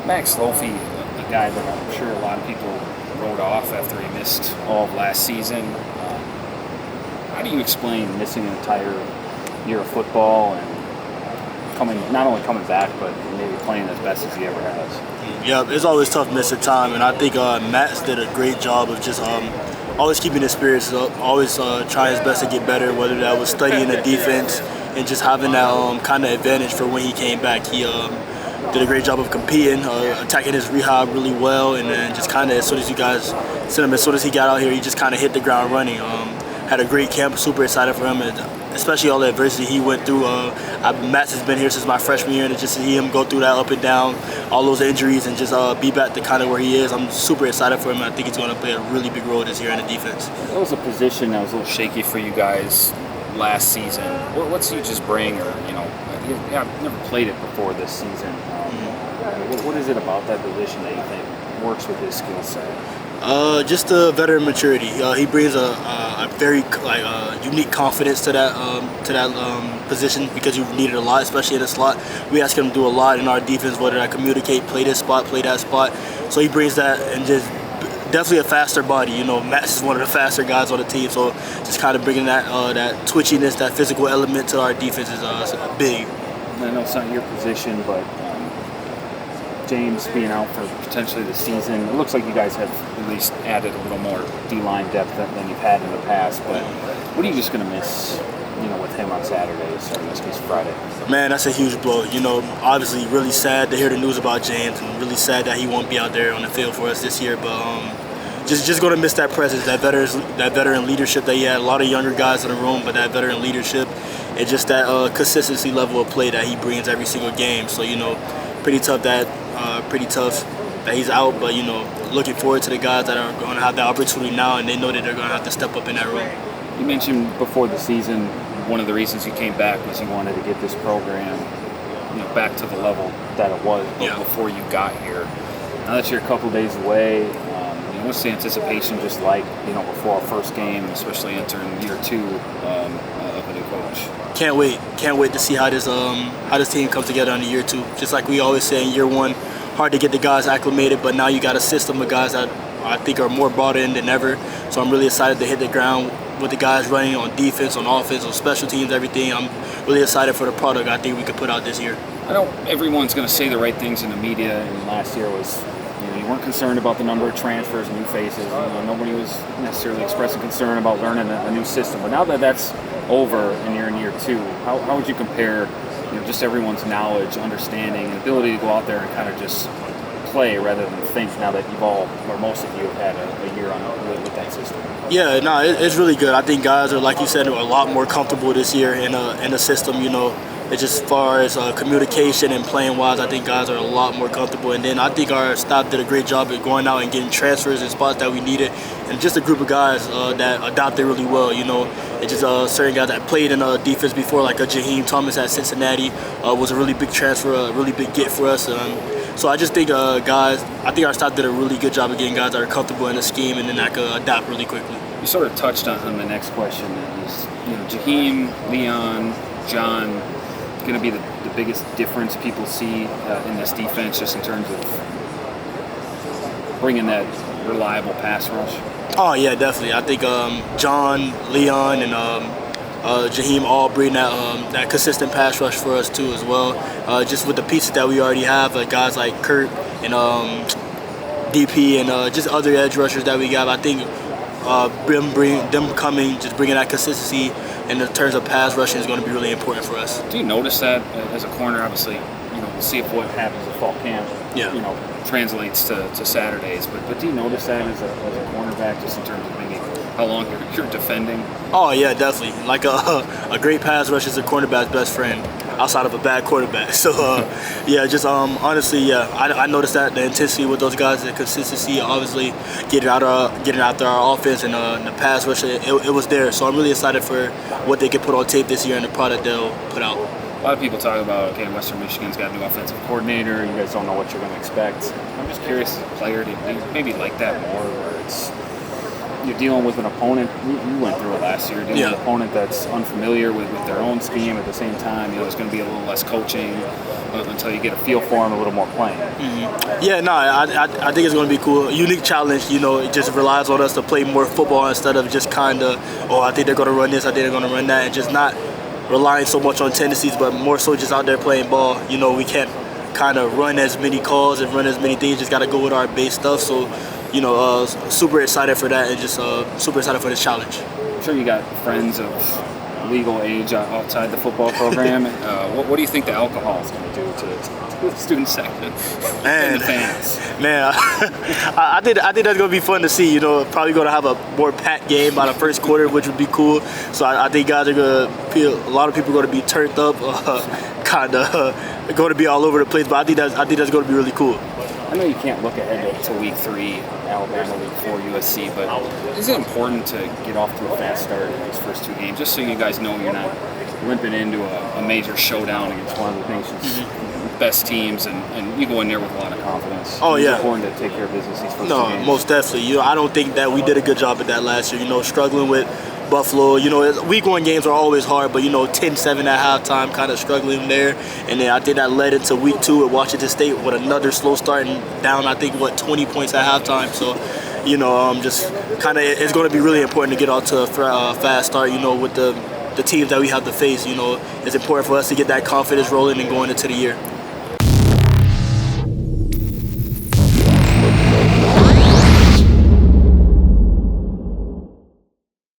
Max Lofi, a guy that I'm sure a lot of people wrote off after he missed all of last season. How do you explain missing an entire year of football and not only coming back, but maybe playing as best as he ever has? Yeah, it's always tough missing time, and I think Matt's did a great job of just always keeping his spirits up, always trying his best to get better, whether that was studying the defense and just having that kind of advantage for when he came back. He did a great job of competing, attacking his rehab really well, and then just kind of as soon as you guys sent him, as soon as he got out here, he just kind of hit the ground running. Had a great camp, super excited for him, and especially all the adversity he went through. Matt has been here since my freshman year, and just to see him go through that up and down, all those injuries, and just be back to kind of where he is, I'm super excited for him. I think he's going to play a really big role this year in the defense. That was a position that was a little shaky for you guys last season. What's he just bring, or I've never played it before this season. What is it about that position that you think works with his skill set? Just the veteran maturity. He brings a very unique confidence to that position, because you need it a lot, especially in the slot. We ask him to do a lot in our defense, whether that communicate, play this spot, play that spot. So he brings that, and just definitely a faster body. Max is one of the faster guys on the team, so just kind of bringing that twitchiness, that physical element to our defense is big. I know it's not your position, but James being out for potentially the season, it looks like you guys have at least added a little more D-line depth than you've had in the past. But what are you just going to miss, with him on Saturdays or this case Friday? Man, that's a huge blow. Obviously really sad to hear the news about James, and really sad that he won't be out there on the field for us this year. But just going to miss that presence, that veteran leadership that he had. A lot of younger guys in the room, but that veteran leadership, and just that consistency level of play that he brings every single game. So pretty tough that he's out, but looking forward to the guys that are going to have the opportunity now, and they know that they're going to have to step up in that role. You mentioned before the season, one of the reasons you came back was you wanted to get this program, back to the level that it was before you got here. Now that you're a couple days away, what's the anticipation just like, before our first game, especially entering year 2 of a new coach? Can't wait to see how this team comes together in year 2. Just like we always say in year 1, hard to get the guys acclimated, but now you got a system of guys that I think are more bought in than ever. So I'm really excited to hit the ground with the guys running on defense, on offense, on special teams, everything. I'm really excited for the product I think we could put out this year. I know everyone's going to say the right things in the media, and last year was, you weren't concerned about the number of transfers and new faces. Nobody was necessarily expressing concern about learning a new system. But now that that's over and you're in year 2, how would you compare, just everyone's knowledge, understanding, and ability to go out there and kind of just play rather than think, now that you've all, or most of you, have had a year on with that system? Yeah, no, it's really good. I think guys are, like you said, a lot more comfortable this year in the system. It's just as far as communication and playing wise, I think guys are a lot more comfortable. And then I think our staff did a great job at going out and getting transfers in spots that we needed, and just a group of guys that adopted really well. It's just certain guys that played in defense before, like a Jaheim Thomas at Cincinnati, was a really big transfer, a really big get for us. So I just think I think our staff did a really good job of getting guys that are comfortable in the scheme, and then that could adapt really quickly. You sort of touched on the next question. Is Jaheim, Leon, John going to be the biggest difference people see in this defense, just in terms of bringing that reliable pass rush? Oh yeah, definitely. I think John, Leon, and Jaheim all bring that consistent pass rush for us too as well. Just with the pieces that we already have, guys like Kurt and DP and just other edge rushers that we got. I think them coming, just bringing that consistency in the terms of pass rushing is going to be really important for us. Do you notice that as a corner? Obviously, we'll see if what happens at fall camp, translates to Saturdays. But do you notice that as a cornerback, just in terms of maybe how long you're defending? Oh yeah, definitely. Like a great pass rush is a cornerback's best friend, outside of a bad quarterback. So honestly, I noticed that the intensity with those guys, the consistency, obviously getting after our offense, and the pass rush, it was there. So I'm really excited for what they can put on tape this year and the product they'll put out. A lot of people talk about, Western Michigan's got a new offensive coordinator. You guys don't know what you're going to expect. I'm just curious, as a player, do you maybe like that more, where it's you're dealing with an opponent. You went through it last year. Dealing with an opponent that's unfamiliar with their own scheme. At the same time, there's going to be a little less coaching until you get a feel for them, a little more playing. Yeah, no, I think it's going to be cool. Unique challenge. It just relies on us to play more football instead of just kind of, I think they're going to run this, I think they're going to run that, and just not relying so much on tendencies, but more so just out there playing ball. We can't kind of run as many calls and run as many things. Just got to go with our base stuff. So, super excited for that and just super excited for this challenge. I'm sure you got friends of legal age outside the football program. What do you think the alcohol is going to do to the student section and the fans? Man, I think that's going to be fun to see. Probably going to have a more packed game by the first quarter, which would be cool. So I think guys are going to feel, a lot of people are going to be turned up, kind of going to be all over the place. But I think that's going to be really cool. I know you can't look ahead to week 3, Alabama, week 4, USC, but is it important to get off to a fast start in these first 2 games, just so you guys know you're not limping into a major showdown against one of the nation's best teams, and you go in there with a lot of confidence? Oh, yeah. It's important to take care of business these first 2 games. No, most definitely. I don't think that we did a good job at that last year, struggling with Buffalo. Week 1 games are always hard, but 10-7 at halftime, kind of struggling there. And then I think that led into week 2 at Washington State with another slow start and down, I think, 20 points at halftime. So, just kind of, it's going to be really important to get off to a fast start, with the teams that we have to face. It's important for us to get that confidence rolling and going into the year.